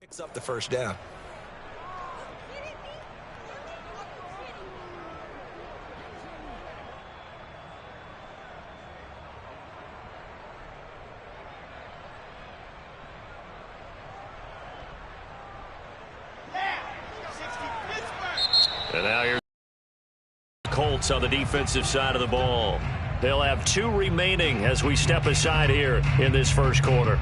Picks up the first down. And now here's the Colts on the defensive side of the ball. They'll have 2 remaining as we step aside here in this first quarter.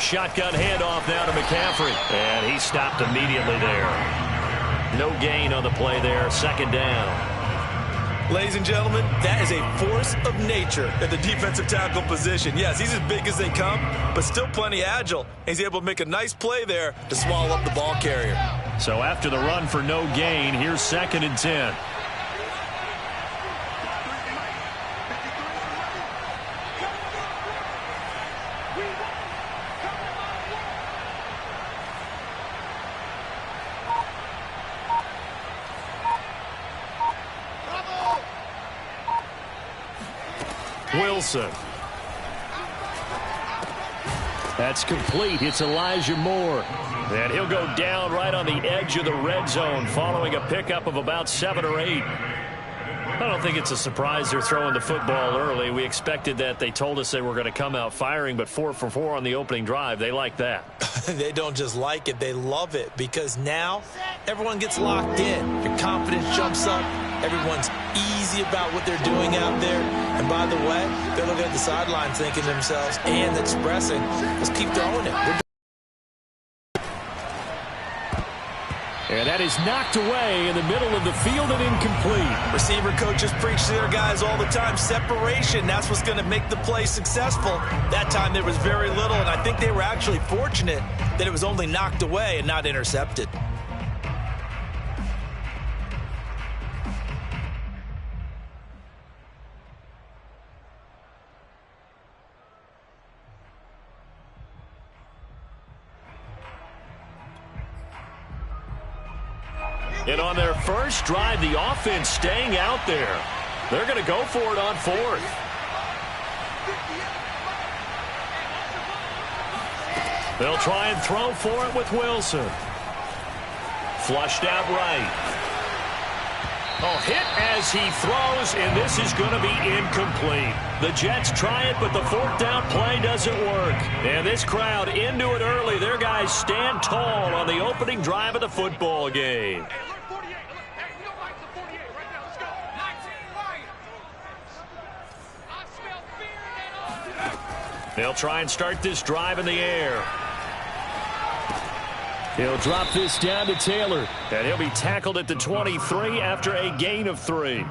Shotgun handoff now to McCaffrey. And he stopped immediately there. No gain on the play there. Second down. Ladies and gentlemen, that is a force of nature at the defensive tackle position. Yes, he's as big as they come, but still plenty agile. He's able to make a nice play there to swallow up the ball carrier. So after the run for no gain, here's 2nd and 10. Wilson. That's complete. It's Elijah Moore. And he'll go down right on the edge of the red zone following a pickup of about 7 or 8. I don't think it's a surprise they're throwing the football early. We expected that. They told us they were going to come out firing, but 4 for 4 on the opening drive. They like that. They don't just like it. They love it because now everyone gets locked in. Your confidence jumps up. Everyone's easy about what they're doing out there. And by the way, they're looking at the sideline thinking to themselves and expressing, let's keep throwing it. And that is knocked away in the middle of the field and incomplete. Receiver coaches preach to their guys all the time. Separation, that's what's going to make the play successful. That time there was very little, and I think they were actually fortunate that it was only knocked away and not intercepted. And on their first drive, the offense staying out there. They're going to go for it on 4th. They'll try and throw for it with Wilson. Flushed out right. Oh, hit as he throws, and this is going to be incomplete. The Jets try it, but the 4th down play doesn't work. And this crowd into it early. Their guys stand tall on the opening drive of the football game. They'll try and start this drive in the air. He'll drop this down to Taylor, and he'll be tackled at the 23 after a gain of 3.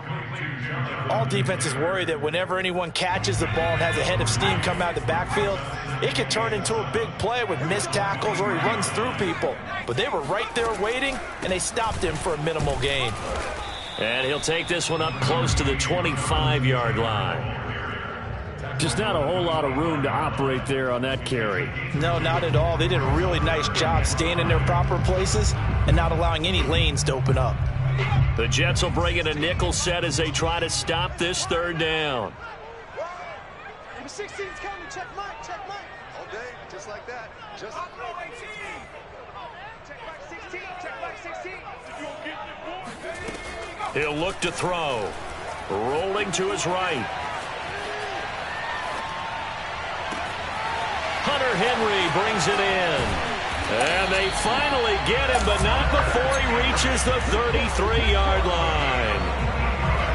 All defenses worry that whenever anyone catches the ball and has a head of steam come out of the backfield, it could turn into a big play with missed tackles or he runs through people. But they were right there waiting, and they stopped him for a minimal gain. And he'll take this one up close to the 25-yard line. Just not a whole lot of room to operate there on that carry. No, not at all. They did a really nice job staying in their proper places and not allowing any lanes to open up. The Jets will bring in a nickel set as they try to stop this 3rd down. Number 16's coming. Check Mike. Check Mike. All day, just like that. Just check back 16. Check back 16. He'll look to throw. Rolling to his right. Hunter Henry brings it in. And they finally get him, but not before he reaches the 33-yard line.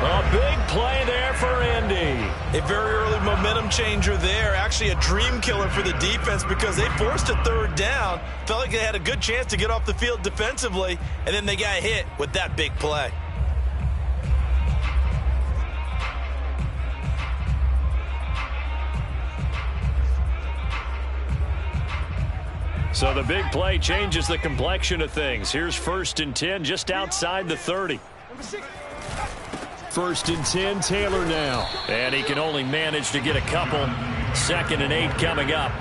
A big play there for Indy. A very early momentum changer there. Actually a dream killer for the defense because they forced a 3rd down. Felt like they had a good chance to get off the field defensively, and then they got hit with that big play. So the big play changes the complexion of things. Here's 1st and 10 just outside the 30. 1st and 10, Taylor now. And he can only manage to get a couple. 2nd and 8 coming up.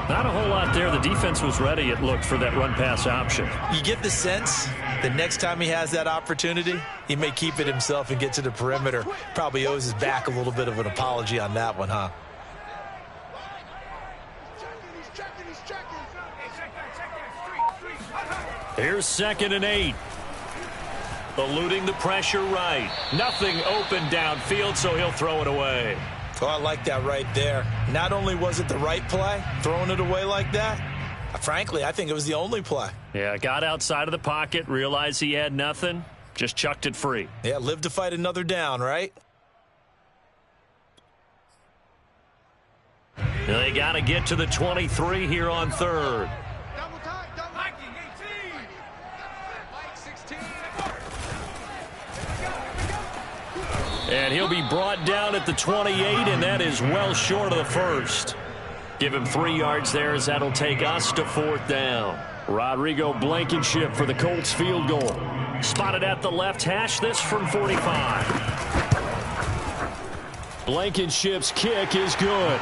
Not a whole lot there. The defense was ready, it looked, for that run-pass option. You get the sense that next time he has that opportunity, he may keep it himself and get to the perimeter. Probably owes his back a little bit of an apology on that one, huh? Here's 2nd and 8. Eluding the pressure right. Nothing open downfield, so he'll throw it away. Oh, I like that right there. Not only was it the right play, throwing it away like that, frankly, I think it was the only play. Yeah, got outside of the pocket, realized he had nothing, just chucked it free. Yeah, live to fight another down, right? They got to get to the 23 here on 3rd. And he'll be brought down at the 28, and that is well short of the first. Give him 3 yards there, as that'll take us to 4th down. Rodrigo Blankenship for the Colts field goal. Spotted at the left hash, this from 45. Blankenship's kick is good.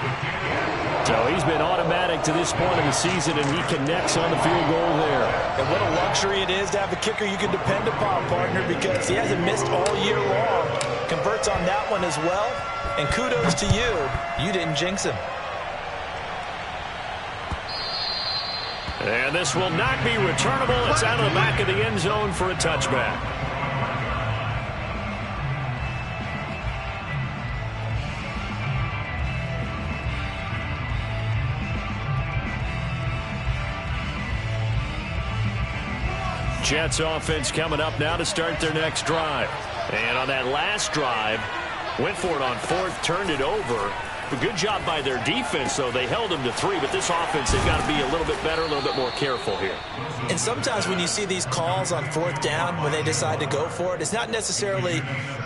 So he's been automatic to this point in the season, and he connects on the field goal there. And what a luxury it is to have a kicker you can depend upon, partner, because he hasn't missed all year long. Converts on that one as well. And kudos to you. You didn't jinx him. And this will not be returnable. It's out of the back of the end zone for a touchback. Jets offense coming up now to start their next drive. And on that last drive, went for it on 4th, turned it over. A good job by their defense, though. They held them to 3, but this offense, they've got to be a little bit better, a little bit more careful here. And sometimes when you see these calls on 4th down, when they decide to go for it, it's not necessarily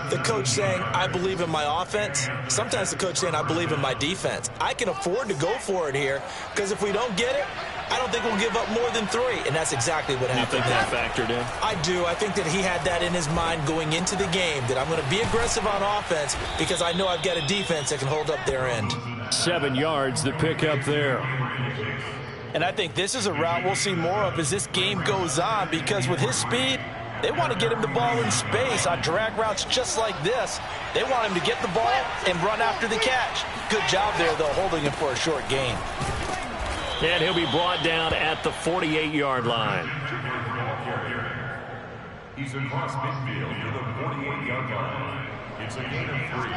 the coach saying, I believe in my offense. Sometimes the coach saying, I believe in my defense. I can afford to go for it here, because if we don't get it, I don't think we'll give up more than 3, and that's exactly what happened. You think that factored in? I do. I think that he had that in his mind going into the game, that I'm going to be aggressive on offense because I know I've got a defense that can hold up their end. 7 yards, the pickup there. And I think this is a route we'll see more of as this game goes on, because with his speed, they want to get him the ball in space on drag routes just like this. They want him to get the ball and run after the catch. Good job there, though, holding him for a short gain. And he'll be brought down at the 48-yard line. He's across midfield to the 48-yard line. It's a gain of 3.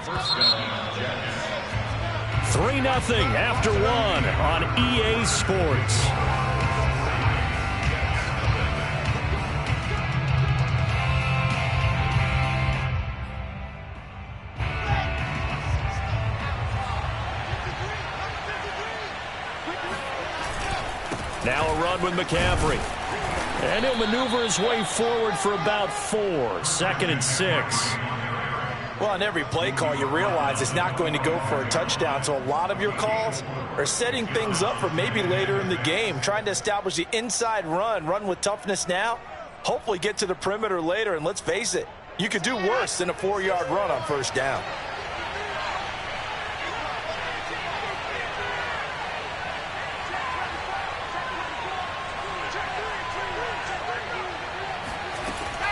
First down, Jets. 3-0 after 1 on EA Sports. Now a run with McCaffrey. And he'll maneuver his way forward for about 4. 2nd and 6. Well, on every play call, you realize it's not going to go for a touchdown. So a lot of your calls are setting things up for maybe later in the game, trying to establish the inside run with toughness now, hopefully get to the perimeter later. And let's face it, you could do worse than a 4-yard run on 1st down.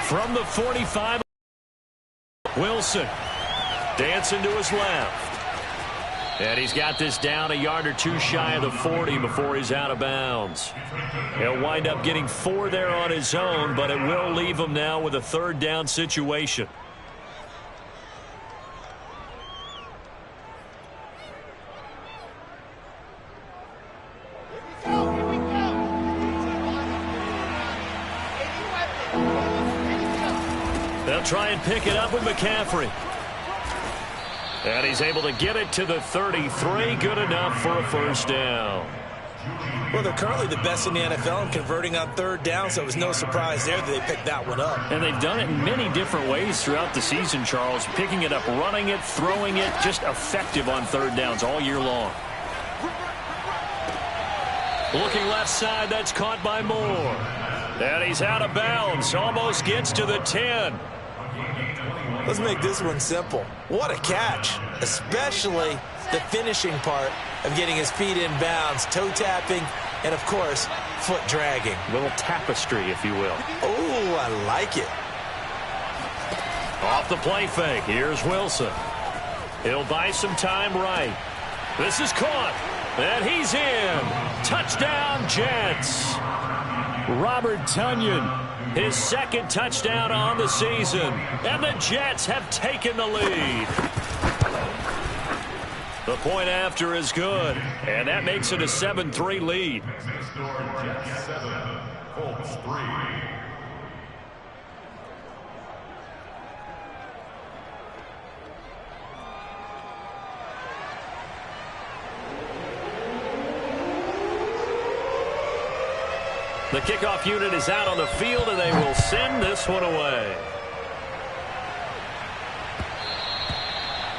From the 45, Wilson dancing to his left. And he's got this down a yard or 2 shy of the 40 before he's out of bounds. He'll wind up getting 4 there on his own, but it will leave him now with a 3rd down situation. They'll try and pick it up with McCaffrey. And he's able to get it to the 33. Good enough for a 1st down. Well, they're currently the best in the NFL in converting on 3rd down, so it was no surprise there that they picked that one up. And they've done it in many different ways throughout the season, Charles. Picking it up, running it, throwing it, just effective on 3rd downs all year long. Looking left side, that's caught by Moore. And he's out of bounds, almost gets to the 10. Let's make this one simple. What a catch, especially the finishing part of getting his feet in bounds, toe tapping, and of course, foot dragging. A little tapestry, if you will. Oh, I like it. Off the play fake, here's Wilson. He'll buy some time right. This is caught, and he's in. Touchdown, Jets. Robert Tonyan, his second touchdown on the season, and the Jets have taken the lead. The point after is good, and that makes it a 7-3 lead. Jets 7, Colts 3. The kickoff unit is out on the field, and they will send this one away.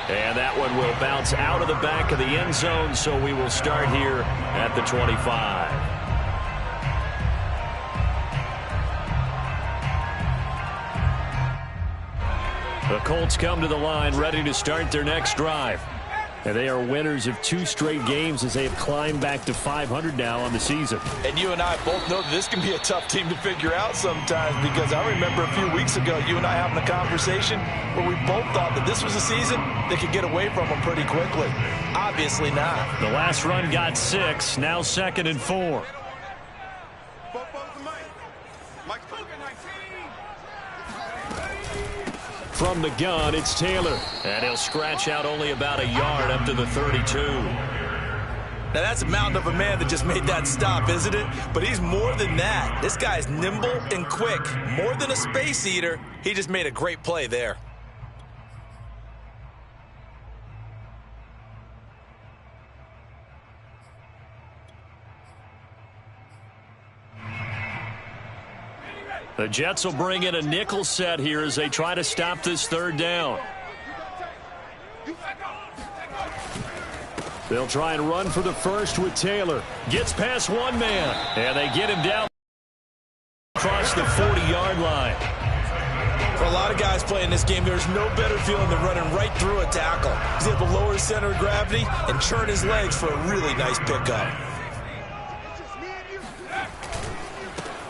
And that one will bounce out of the back of the end zone, so we will start here at the 25. The Colts come to the line ready to start their next drive. And they are winners of 2 straight games as they have climbed back to 500 now on the season. And you and I both know that this can be a tough team to figure out sometimes, because I remember a few weeks ago you and I having a conversation where we both thought that this was a season they could get away from them pretty quickly. Obviously not. The last run got 6, now 2nd and 4. From the gun, it's Taylor. And he'll scratch out only about a yard up to the 32. Now, that's a mountain of a man that just made that stop, isn't it? But he's more than that. This guy's nimble and quick. More than a space eater. He just made a great play there. The Jets will bring in a nickel set here as they try to stop this 3rd down. They'll try and run for the first with Taylor. Gets past one man, and they get him down across the 40-yard line. For a lot of guys playing this game, there's no better feeling than running right through a tackle. He's able to lower his center of gravity and churn his legs for a really nice pickup.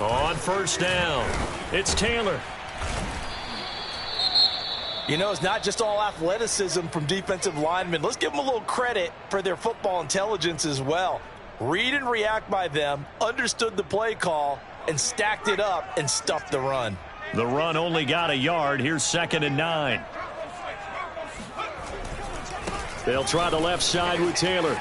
On 1st down, it's Taylor. You know, it's not just all athleticism from defensive linemen. Let's give them a little credit for their football intelligence as well. Read and react by them, understood the play call, and stacked it up and stuffed the run. The run only got a yard. Here's 2nd and 9. They'll try the left side with Taylor.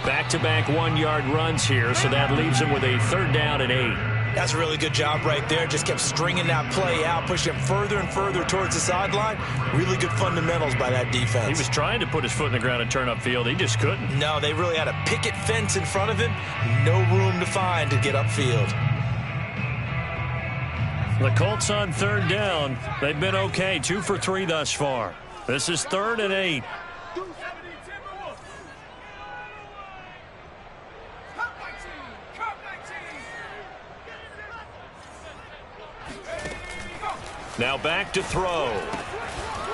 Back-to-back 1-yard runs here, so that leaves him with a 3rd down and 8. That's a really good job right there. Just kept stringing that play out, pushing him further and further towards the sideline. Really good fundamentals by that defense. He was trying to put his foot in the ground and turn upfield. He just couldn't. No, they really had a picket fence in front of him. No room to find to get upfield. The Colts on 3rd down. They've been okay, 2 for 3 thus far. This is 3rd and 8. Now back to throw.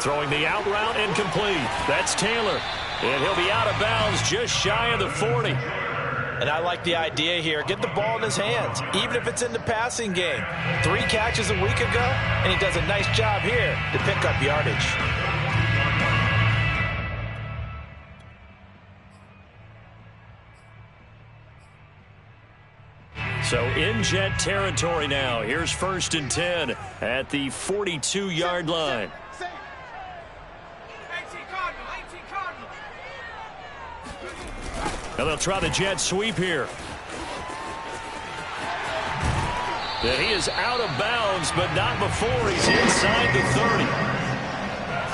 Throwing the out route and complete. That's Taylor. And he'll be out of bounds just shy of the 40. And I like the idea here. Get the ball in his hands, even if it's in the passing game. 3 catches a week ago, and he does a nice job here to pick up yardage. So in Jet territory now. Here's 1st and 10 at the 42-yard line. Now they'll try the jet sweep here. And he is out of bounds, but not before he's inside the 30.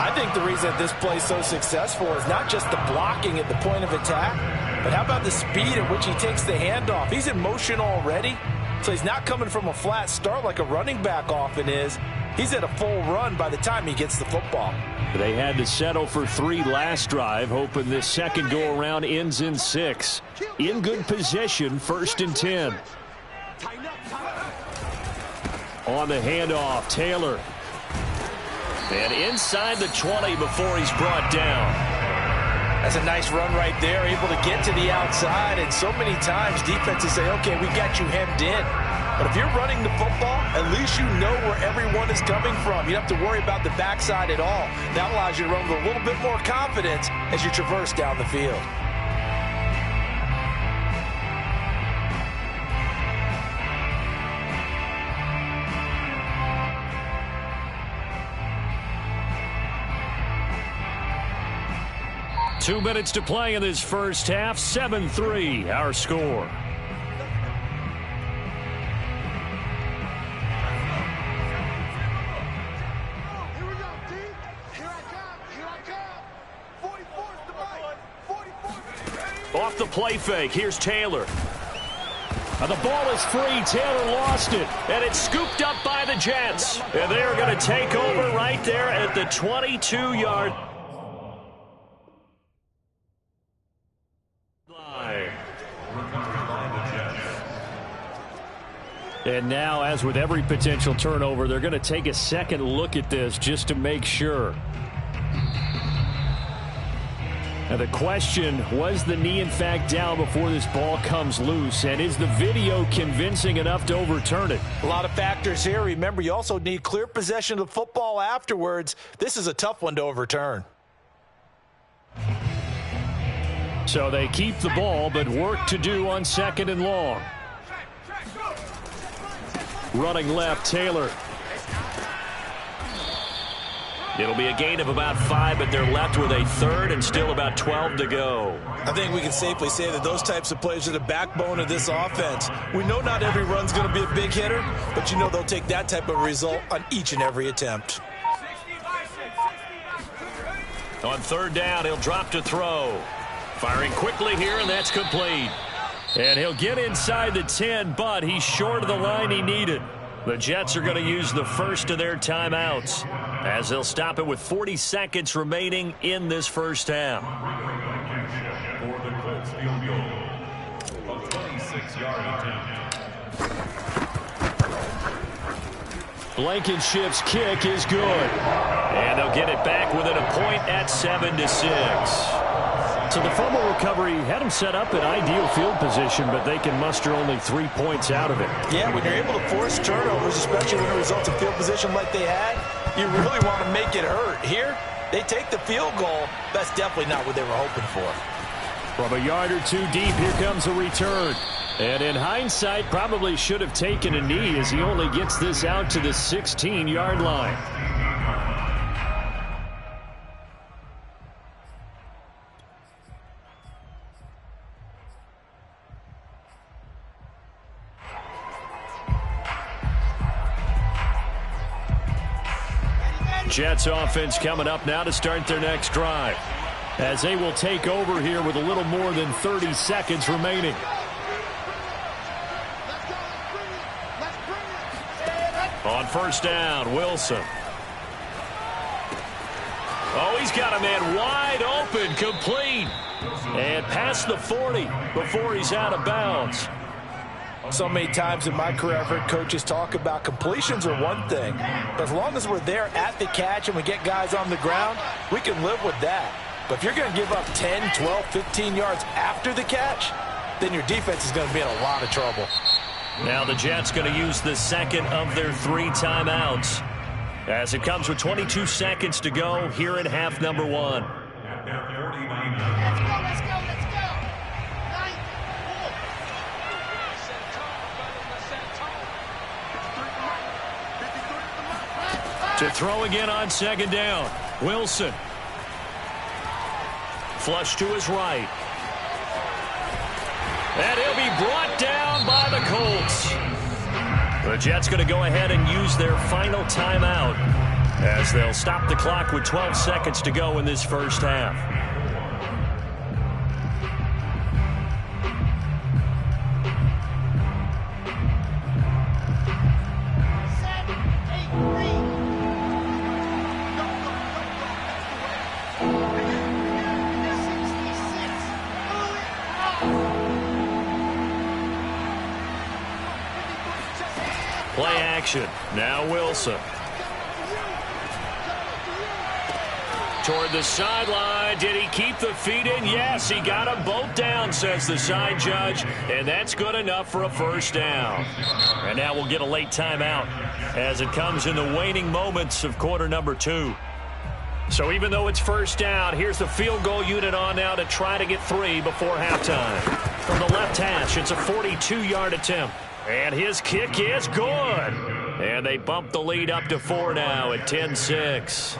I think the reason that this play is so successful is not just the blocking at the point of attack, but how about the speed at which he takes the handoff? He's in motion already, so he's not coming from a flat start like a running back often is. He's at a full run by the time he gets the football. They had to settle for 3 last drive, hoping this second go-around ends in 6. In good position, 1st and 10. On the handoff, Taylor. And inside the 20 before he's brought down. That's a nice run right there, able to get to the outside. And so many times defenses say, okay, we got you hemmed in. But if you're running the football, at least you know where everyone is coming from. You don't have to worry about the backside at all. That allows you to run with a little bit more confidence as you traverse down the field. Two minutes to play in this first half. 7-3, our score. Here we go, D. Here I come. Here I come. 44's the mic. 44's. Off the play fake. Here's Taylor. The ball is free. Taylor lost it. And it's scooped up by the Jets. And they're going to take over right there at the 22-yard line. And now, as with every potential turnover, they're going to take a second look at this just to make sure. Now the question, was the knee in fact down before this ball comes loose? And is the video convincing enough to overturn it? A lot of factors here. Remember, you also need clear possession of the football afterwards. This is a tough one to overturn. So they keep the ball, but work to do on 2nd and long. Running left, Taylor. It'll be a gain of about 5, but they're left with a third and still about 12 to go. I think we can safely say that those types of plays are the backbone of this offense. We know not every run's going to be a big hitter, but you know they'll take that type of result on each and every attempt. On 3rd down, he'll drop to throw. Firing quickly here, and that's complete. And he'll get inside the 10, but he's short of the line he needed. The Jets are going to use the first of their timeouts as they'll stop it with 40 seconds remaining in this first half. For the Colts field goal, a 26-yard attempt. Blankenship's kick is good. And they'll get it back within a point at 7-6. So the fumble recovery had them set up in ideal field position, but they can muster only 3 points out of it. Yeah, when you're able to force turnovers, especially when it results in field position like they had, you really want to make it hurt. Here, they take the field goal. That's definitely not what they were hoping for. From a yard or two deep, here comes a return. And in hindsight, probably should have taken a knee as he only gets this out to the 16-yard line. Jets offense coming up now to start their next drive, as they will take over here with a little more than 30 seconds remaining. On 1st down, Wilson. Oh, he's got a man wide open, complete. And past the 40 before he's out of bounds. So many times in my career, I've heard coaches talk about completions are one thing. But as long as we're there at the catch and we get guys on the ground, we can live with that. But if you're going to give up 10, 12, 15 yards after the catch, then your defense is going to be in a lot of trouble. Now the Jets going to use the second of their 3 timeouts, as it comes with 22 seconds to go here in half number 1. Let's go. To throw again on 2nd down. Wilson. Flush to his right. And he'll be brought down by the Colts. The Jets going to go ahead and use their final timeout, as they'll stop the clock with 12 seconds to go in this first half. action. Now Wilson. Toward the sideline. Did he keep the feet in? Yes, he got them both down, says the side judge. And that's good enough for a first down. And now we'll get a late timeout as it comes in the waning moments of quarter number 2. So even though it's first down, here's the field goal unit on now to try to get 3 before halftime. From the left hash, it's a 42-yard attempt. And his kick is good. And they bump the lead up to 4 now at 10-6.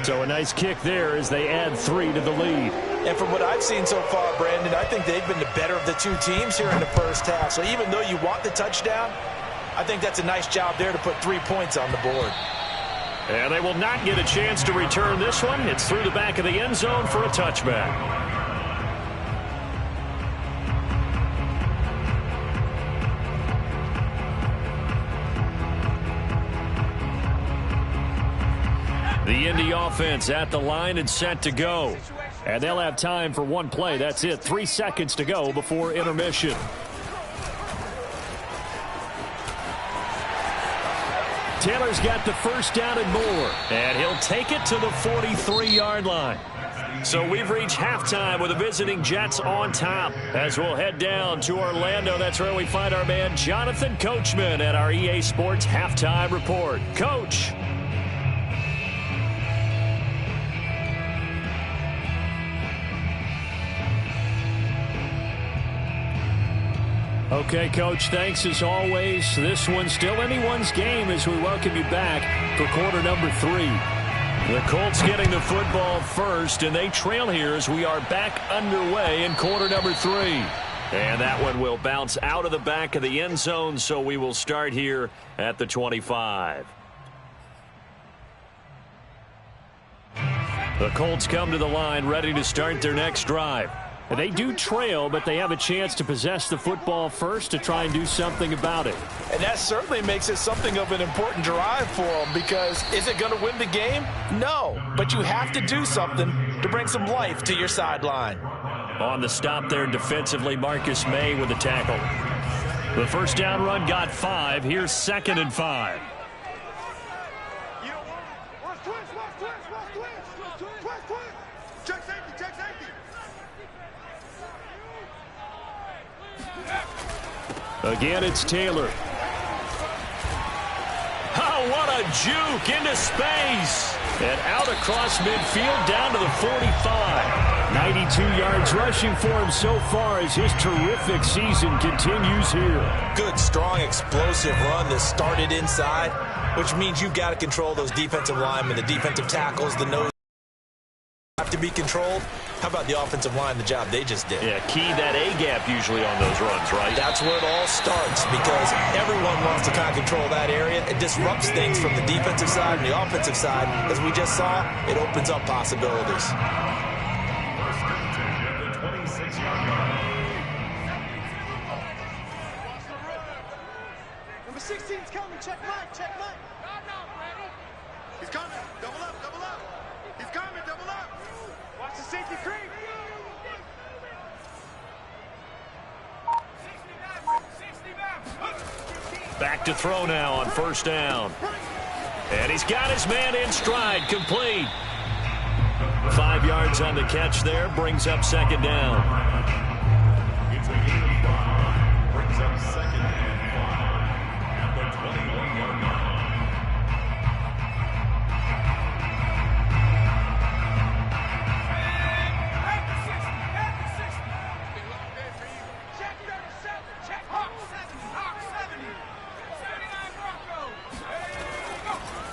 So a nice kick there as they add 3 to the lead. And from what I've seen so far, Brandon, I think they've been the better of the two teams here in the first half. So even though you want the touchdown, I think that's a nice job there to put 3 points on the board. And they will not get a chance to return this one. It's through the back of the end zone for a touchback. The Indy offense at the line and set to go. And they'll have time for one play. That's it. 3 seconds to go before intermission. Taylor's got the first down and more. And he'll take it to the 43-yard line. So we've reached halftime with the visiting Jets on top. As we'll head down to Orlando, that's where we find our man Jonathan Coachman at our EA Sports Halftime Report. Coach. Okay, Coach, thanks as always. This one's still anyone's game as we welcome you back for quarter number 3. The Colts getting the football first, and they trail here as we are back underway in quarter number 3. And that one will bounce out of the back of the end zone, so we will start here at the 25. The Colts come to the line ready to start their next drive. They do trail, but they have a chance to possess the football first to try and do something about it. And that certainly makes it something of an important drive for them, because is it going to win the game? No, but you have to do something to bring some life to your sideline. On the stop there defensively, Marcus May with the tackle. The first down run got 5. Here's 2nd and 5. Again, it's Taylor. Oh, what a juke into space. And out across midfield down to the 45. 92 yards rushing for him so far as his terrific season continues here. Good, strong, explosive run that started inside, which means you've got to control those defensive linemen, the defensive tackles, the nose have to be controlled. How about the offensive line, the job they just did? Yeah, key that A-gap usually on those runs, right? That's where it all starts, because everyone wants to kind of control that area. It disrupts things from the defensive side and the offensive side. As we just saw, it opens up possibilities. Number 16's coming. Check Mike. Check Mike. He's coming. Double up. Double up. He's coming. Double up. Watch the safety creep. Back to throw now on first down. And he's got his man in stride, complete. 5 yards on the catch there, brings up 2nd down. It's a gain of 5. Brings up 2nd and 5 at the 21-yard line.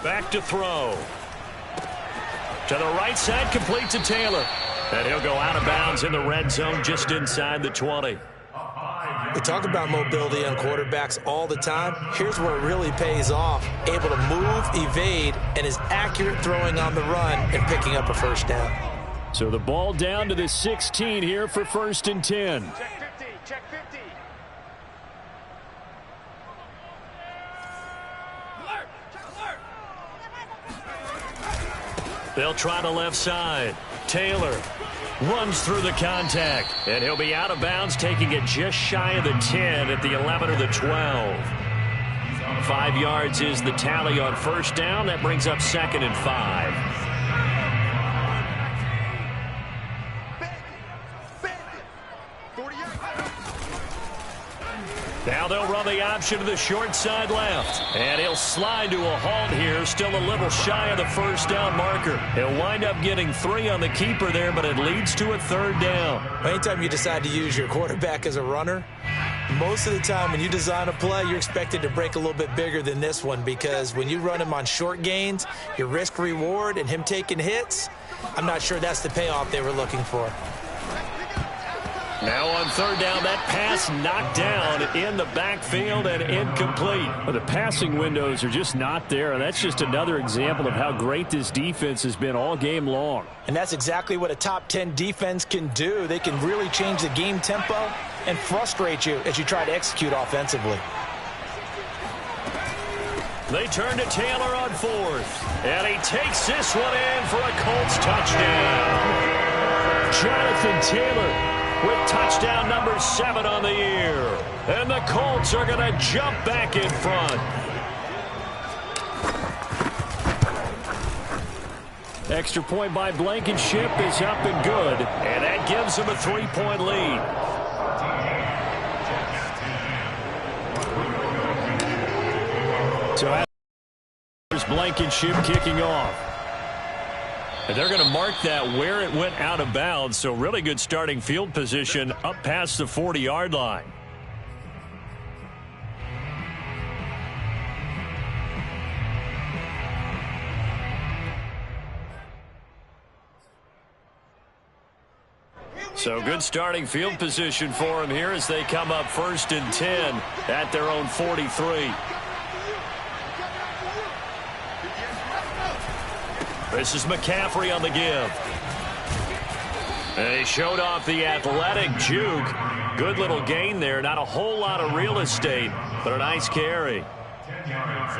Back to throw. To the right side, complete to Taylor. And he'll go out of bounds in the red zone just inside the 20. We talk about mobility on quarterbacks all the time. Here's where it really pays off. Able to move, evade, and is accurate throwing on the run and picking up a first down. So the ball down to the 16 here for 1st and 10. Check 50. Check 50. They'll try the left side. Taylor runs through the contact, and he'll be out of bounds, taking it just shy of the 10 at the 11 or the 12. 5 yards is the tally on first down. That brings up 2nd and 5. Now they'll run the option to the short side left. And he'll slide to a halt here. Still a little shy of the first down marker. He'll wind up getting 3 on the keeper there, but it leads to a 3rd down. Anytime you decide to use your quarterback as a runner, most of the time when you design a play, you're expected to break a little bit bigger than this one, because when you run him on short gains, your risk-reward and him taking hits, I'm not sure that's the payoff they were looking for. Now on 3rd down, that pass knocked down in the backfield and incomplete. Well, the passing windows are just not there, and that's just another example of how great this defense has been all game long. And that's exactly what a top 10 defense can do. They can really change the game tempo and frustrate you as you try to execute offensively. They turn to Taylor on 4th, and he takes this one in for a Colts touchdown. Jonathan Taylor with touchdown number 7 on the year. And the Colts are going to jump back in front. Extra point by Blankenship is up and good. And that gives them a 3-point lead. So there's Blankenship kicking off. And they're going to mark that where it went out of bounds. So really good starting field position up past the 40-yard line. So good starting field position for them here as they come up 1st and 10 at their own 43. This is McCaffrey on the give. And he showed off the athletic juke. Good little gain there. Not a whole lot of real estate, but a nice carry.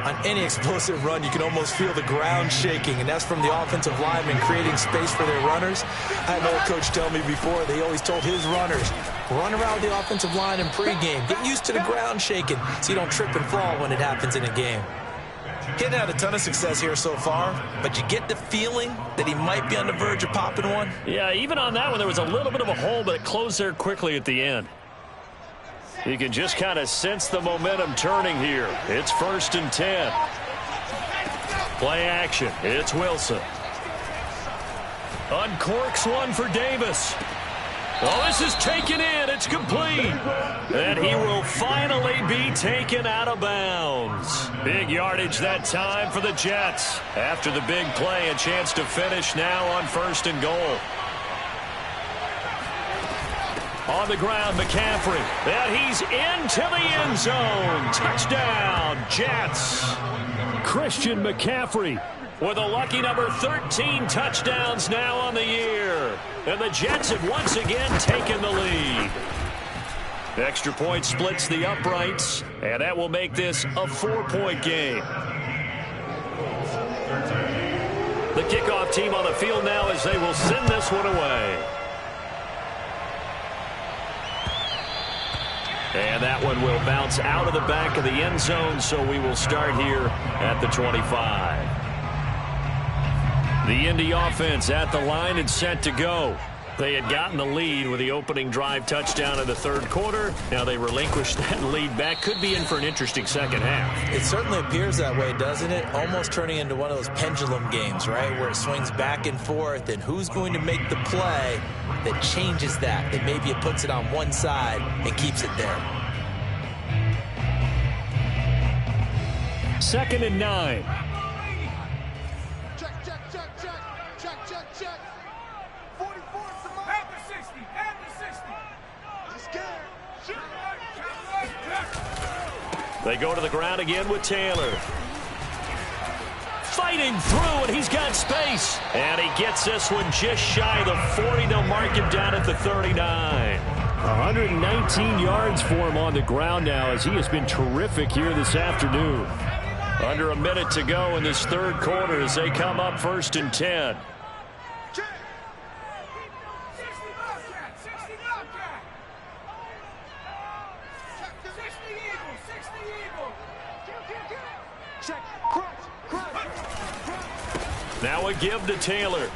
On any explosive run, you can almost feel the ground shaking, and that's from the offensive linemen creating space for their runners. I had an old coach tell me before, they always told his runners, run around the offensive line in pregame. Get used to the ground shaking so you don't trip and fall when it happens in a game. Hitting had a ton of success here so far, but you get the feeling that he might be on the verge of popping one. Yeah, even on that one, there was a little bit of a hole, but it closed there quickly at the end. You can just kind of sense the momentum turning here. It's 1st and 10. Play action. It's Wilson. Uncorks one for Davis. Oh, this is taken in. It's complete. And he will finally be taken out of bounds. Big yardage that time for the Jets. After the big play, a chance to finish now on 1st and goal. On the ground, McCaffrey. And he's into the end zone. Touchdown, Jets. Christian McCaffrey with a lucky number 13 touchdowns now on the year. And the Jets have once again taken the lead. The extra point splits the uprights, and that will make this a 4-point game. The kickoff team on the field now as they will send this one away. And that one will bounce out of the back of the end zone, so we will start here at the 25. The Indy offense at the line and set to go. They had gotten the lead with the opening drive touchdown in the 3rd quarter. Now they relinquished that lead back. Could be in for an interesting second half. It certainly appears that way, doesn't it? Almost turning into one of those pendulum games, right, where it swings back and forth, and who's going to make the play that changes that maybe it puts it on one side and keeps it there. 2nd and 9. Check, check, check, check. Check, check, check. 44, Simone. At the 60, at the 60. He's scared. They go to the ground again with Taylor. Fighting through, and he's got space. And he gets this one just shy of the 40. They'll mark him down at the 39. 119 yards for him on the ground now, as he has been terrific here this afternoon. Under a minute to go in this 3rd quarter as they come up 1st and 10. Now a give to Taylor.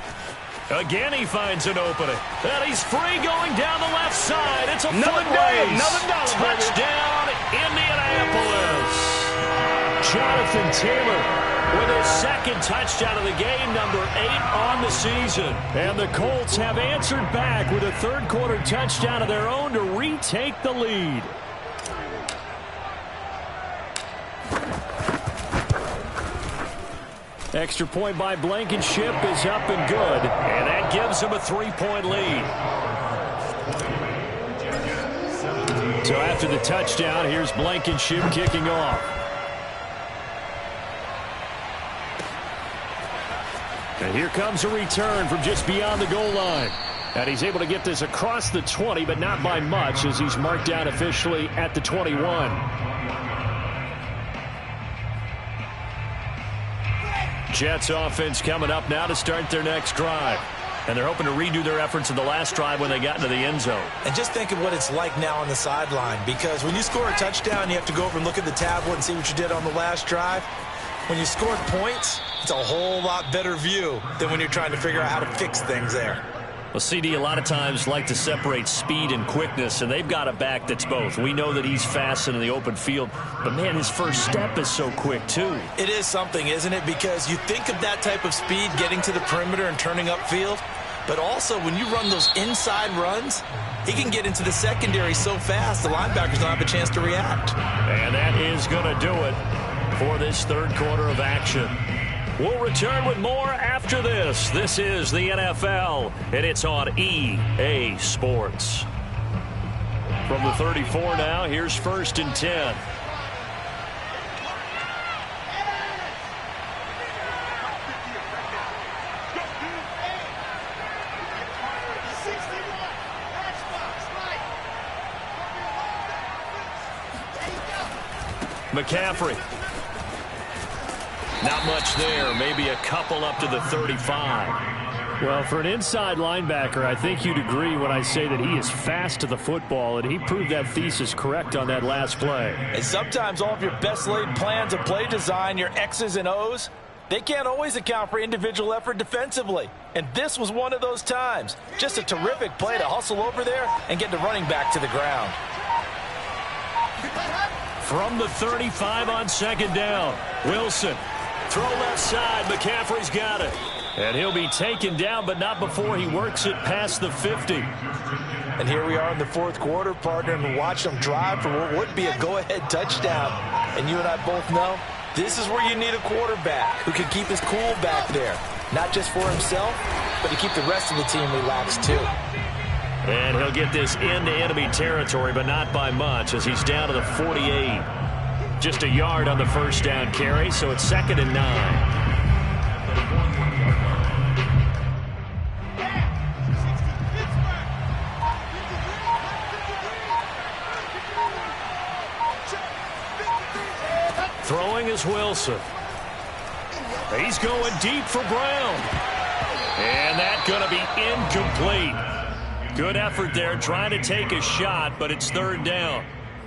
Again, he finds an opening. And he's free going down the left side. It's a foot race. Another dollar, Touchdown, Indianapolis. Jonathan Taylor with his second touchdown of the game, number 8 on the season. And the Colts have answered back with a third-quarter touchdown of their own to retake the lead. Extra point by Blankenship is up and good. And that gives him a 3-point lead. So after the touchdown, here's Blankenship kicking off. And here comes a return from just beyond the goal line. And he's able to get this across the 20, but not by much, as he's marked down officially at the 21. Jets offense coming up now to start their next drive. And they're hoping to redo their efforts in the last drive when they got into the end zone. And just think of what it's like now on the sideline, because when you score a touchdown, you have to go over and look at the tablet and see what you did on the last drive. When you scored points, it's a whole lot better view than when you're trying to figure out how to fix things there. Well, CD, a lot of times like to separate speed and quickness, and they've got a back that's both. We know that he's fast in the open field, but, man, his first step is so quick, too. It is something, isn't it? Because you think of that type of speed getting to the perimeter and turning upfield, but also when you run those inside runs, he can get into the secondary so fast the linebackers don't have a chance to react. And that is going to do it for this third quarter of action. We'll return with more after this. This is the NFL, and it's on EA Sports. From the 34 now, here's 1st and 10. McCaffrey. Not much there. Maybe a couple up to the 35. Well, for an inside linebacker, I think you'd agree when I say that he is fast to the football, and he proved that thesis correct on that last play. And sometimes all of your best laid plans of play design, your X's and O's, they can't always account for individual effort defensively. And this was one of those times. Just a terrific play to hustle over there and get the running back to the ground. From the 35 on 2nd down, Wilson. Throw left side. McCaffrey's got it. And he'll be taken down, but not before he works it past the 50. And here we are in the 4th quarter, partner, and watch them drive for what would be a go-ahead touchdown. And you and I both know this is where you need a quarterback who can keep his cool back there. Not just for himself, but to keep the rest of the team relaxed too. And he'll get this into enemy territory, but not by much, as he's down to the 48. Just a yard on the 1st down carry, so it's 2nd and 9. Throwing is Wilson. He's going deep for Brown. And that's going to be incomplete. Good effort there, trying to take a shot, but it's 3rd down.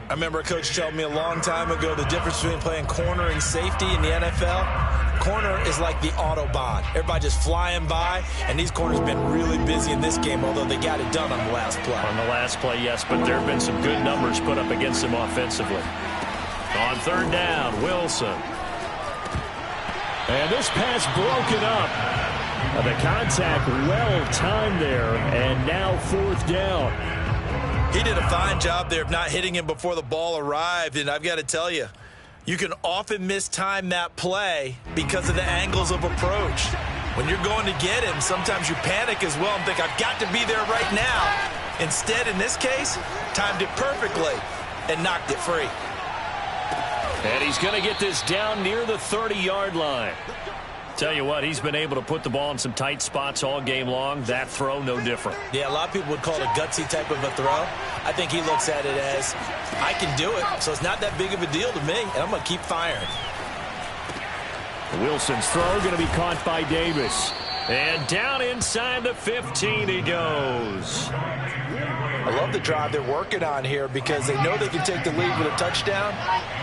I remember a coach told me a long time ago the difference between playing corner and safety in the NFL. Corner is like the Autobahn. Everybody just flying by, and these corners have been really busy in this game, although they got it done on the last play. On the last play, yes, but there have been some good numbers put up against them offensively. On 3rd down, Wilson. And this pass broken up. The contact well timed there, and now 4th down. He did a fine job there of not hitting him before the ball arrived, and I've got to tell you, you can often mistime that play because of the angles of approach. When you're going to get him, sometimes you panic as well and think, I've got to be there right now. Instead, in this case, timed it perfectly and knocked it free. And he's going to get this down near the 30-yard line. Tell you what, he's been able to put the ball in some tight spots all game long. That throw, no different. Yeah, a lot of people would call it a gutsy type of a throw. I think he looks at it as, I can do it, so it's not that big of a deal to me, and I'm going to keep firing. Wilson's throw going to be caught by Davis. And down inside the 15 he goes. I love the drive they're working on here because they know they can take the lead with a touchdown.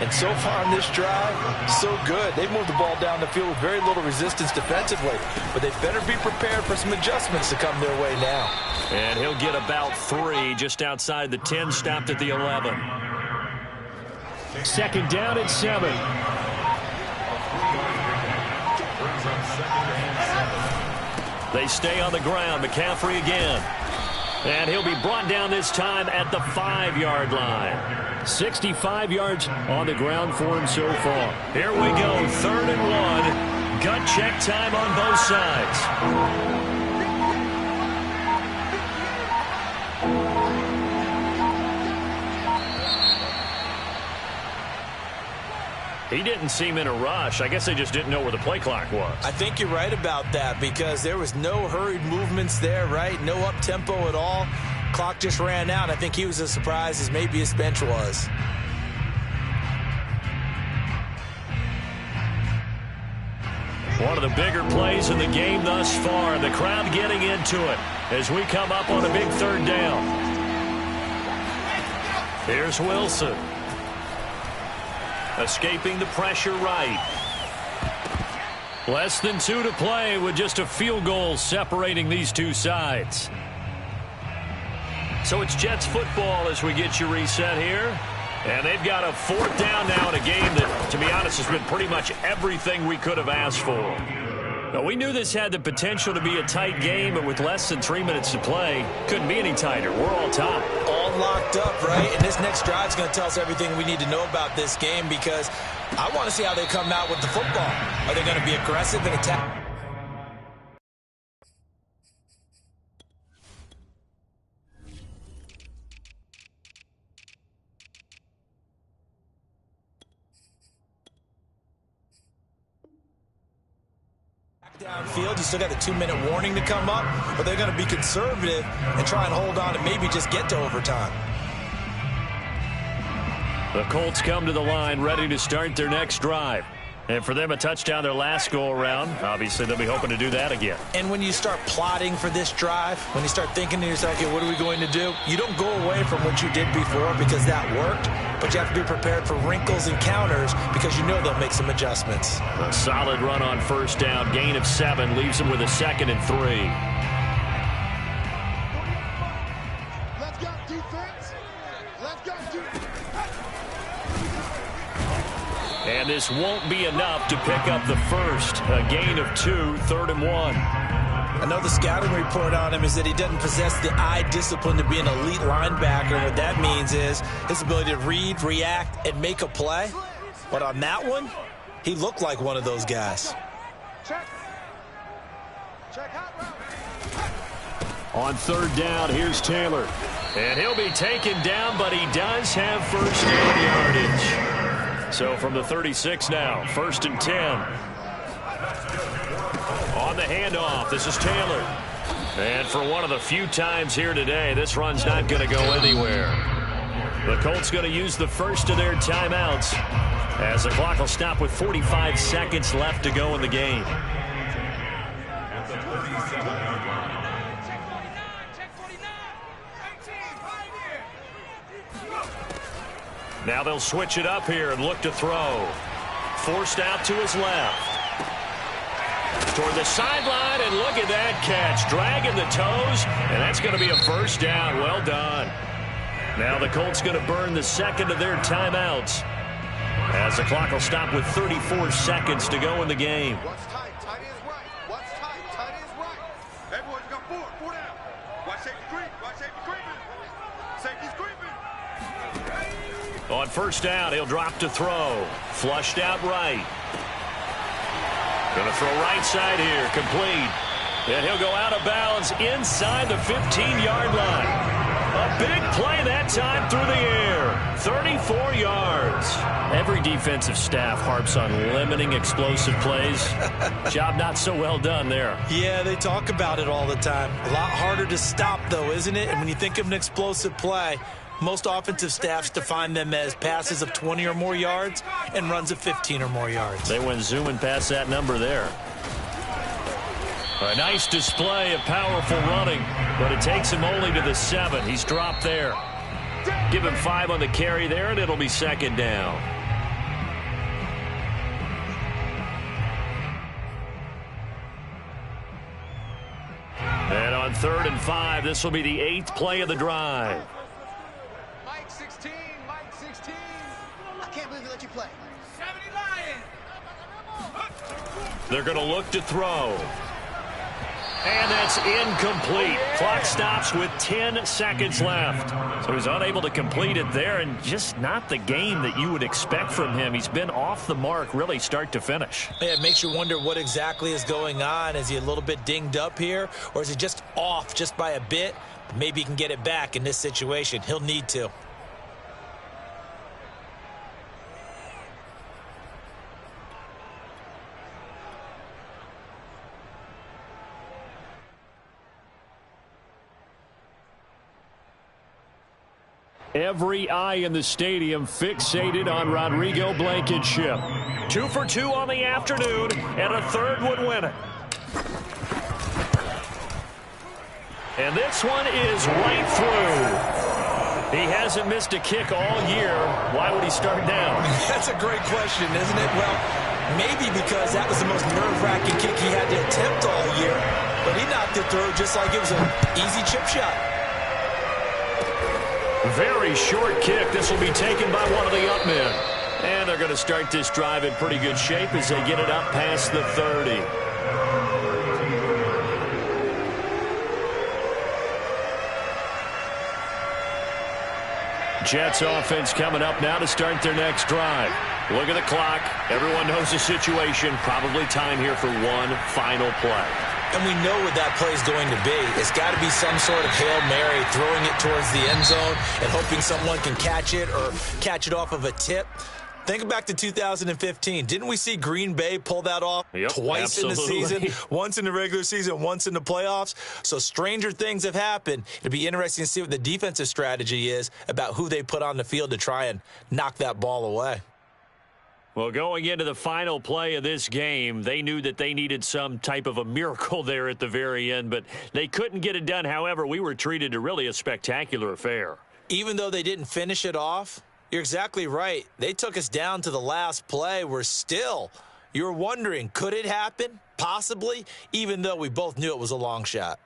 And so far on this drive, so good. They've moved the ball down the field with very little resistance defensively. But they better be prepared for some adjustments to come their way now. And he'll get about 3 just outside the 10, stopped at the 11. Second down at 7. They stay on the ground. McCaffrey again. And he'll be brought down this time at the 5-yard line. 65 yards on the ground for him so far. Here we go, 3rd and 1. Gut check time on both sides. He didn't seem in a rush. I guess they just didn't know where the play clock was. I think you're right about that because there was no hurried movements there, right? No up-tempo at all. Clock just ran out. I think he was as surprised as maybe his bench was. One of the bigger plays in the game thus far. The crowd getting into it as we come up on a big 3rd down. Here's Wilson. Escaping the pressure right. Less than 2 to play with just a field goal separating these two sides. So it's Jets football as we get you reset here. And they've got a 4th down now in a game that, to be honest, has been pretty much everything we could have asked for. Now, we knew this had the potential to be a tight game, but with less than 3 minutes to play, couldn't be any tighter. We're all tied. All locked up, right? And this next drive is going to tell us everything we need to know about this game because I want to see how they come out with the football. Are they going to be aggressive and attack? Downfield, you still got a 2-minute warning to come up, but they're going to be conservative and try and hold on and maybe just get to overtime. The Colts come to the line ready to start their next drive. And for them, a touchdown their last go-around. Obviously, they'll be hoping to do that again. And when you start plotting for this drive, when you start thinking to yourself, okay, what are we going to do? You don't go away from what you did before because that worked, but you have to be prepared for wrinkles and counters because you know they'll make some adjustments. A solid run on 1st down. Gain of 7 leaves them with a 2nd and 3. Let's go, defense. Let's go, defense. And this won't be enough to pick up the first. A gain of 2, 3rd and 1. I know the scouting report on him is that he doesn't possess the eye discipline to be an elite linebacker. What that means is his ability to read, react, and make a play. But on that one, he looked like one of those guys. Check. Check out. On 3rd down, here's Taylor. And he'll be taken down, but he does have 1st down yardage. So from the 36 now, 1st and 10. On the handoff, this is Taylor. And for one of the few times here today, this run's not going to go anywhere. The Colts going to use the first of their timeouts as the clock will stop with 45 seconds left to go in the game. At the 37-yard line. Now they'll switch it up here and look to throw. Forced out to his left. Toward the sideline, and look at that catch. Dragging the toes, and that's going to be a 1st down. Well done. Now the Colts going to burn the 2nd of their timeouts as the clock will stop with 34 seconds to go in the game. What's tight? Tight is right. What's tight? Tight is right. Everyone's got 4 down. Watch safety creep. Watch safety creeping. Safety's creeping. On 1st down, he'll drop to throw. Flushed out right. Going to throw right side here, complete. And he'll go out of bounds inside the 15-yard line. A big play that time through the air. 34 yards. Every defensive staff harps on limiting explosive plays. Job not so well done there. Yeah, they talk about it all the time. A lot harder to stop, though, isn't it? And when you think of an explosive play, most offensive staffs define them as passes of 20 or more yards and runs of 15 or more yards. They went zooming past that number there. A nice display of powerful running, but it takes him only to the 7. He's dropped there. Give him 5 on the carry there, and it'll be second down. And on 3rd and 5, this will be the 8th play of the drive. Mike 16, Mike 16. I can't believe they let you play. 70 Lions. They're going to look to throw. And that's incomplete. Clock stops with 10 seconds left. So he's unable to complete it there, and just not the game that you would expect from him. He's been off the mark really start to finish. Yeah, it makes you wonder what exactly is going on. Is he a little bit dinged up here, or is he just off just by a bit? Maybe he can get it back in this situation. He'll need to. Every eye in the stadium fixated on Rodrigo Blankenship. 2 for 2 on the afternoon, and a third would win it. And this one is right through. He hasn't missed a kick all year. Why would he start now? That's a great question, isn't it? Well, maybe because that was the most nerve-wracking kick he had to attempt all year. But he knocked it through just like it was an easy chip shot. Very short kick. This will be taken by one of the up men. And they're going to start this drive in pretty good shape as they get it up past the 30. Jets offense coming up now to start their next drive. Look at the clock. Everyone knows the situation. Probably time here for one final play. And we know what that play is going to be. It's got to be some sort of Hail Mary, throwing it towards the end zone and hoping someone can catch it or catch it off of a tip. Think back to 2015. Didn't we see Green Bay pull that off twice in the season? Once in the regular season, once in the playoffs. So stranger things have happened. It'll be interesting to see what the defensive strategy is about who they put on the field to try and knock that ball away. Well, going into the final play of this game, they knew that they needed some type of a miracle there at the very end, but they couldn't get it done. However, we were treated to really a spectacular affair. Even though they didn't finish it off, you're exactly right. They took us down to the last play. You're wondering, could it happen? Possibly, even though we both knew it was a long shot.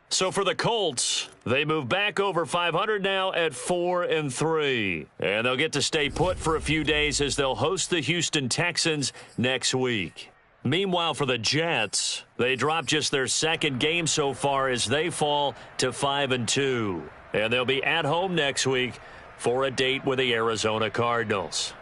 So for the Colts, they move back over 500 now at 4-3. And they'll get to stay put for a few days as they'll host the Houston Texans next week. Meanwhile, for the Jets, they drop just their second game so far as they fall to 5-2. And they'll be at home next week for a date with the Arizona Cardinals.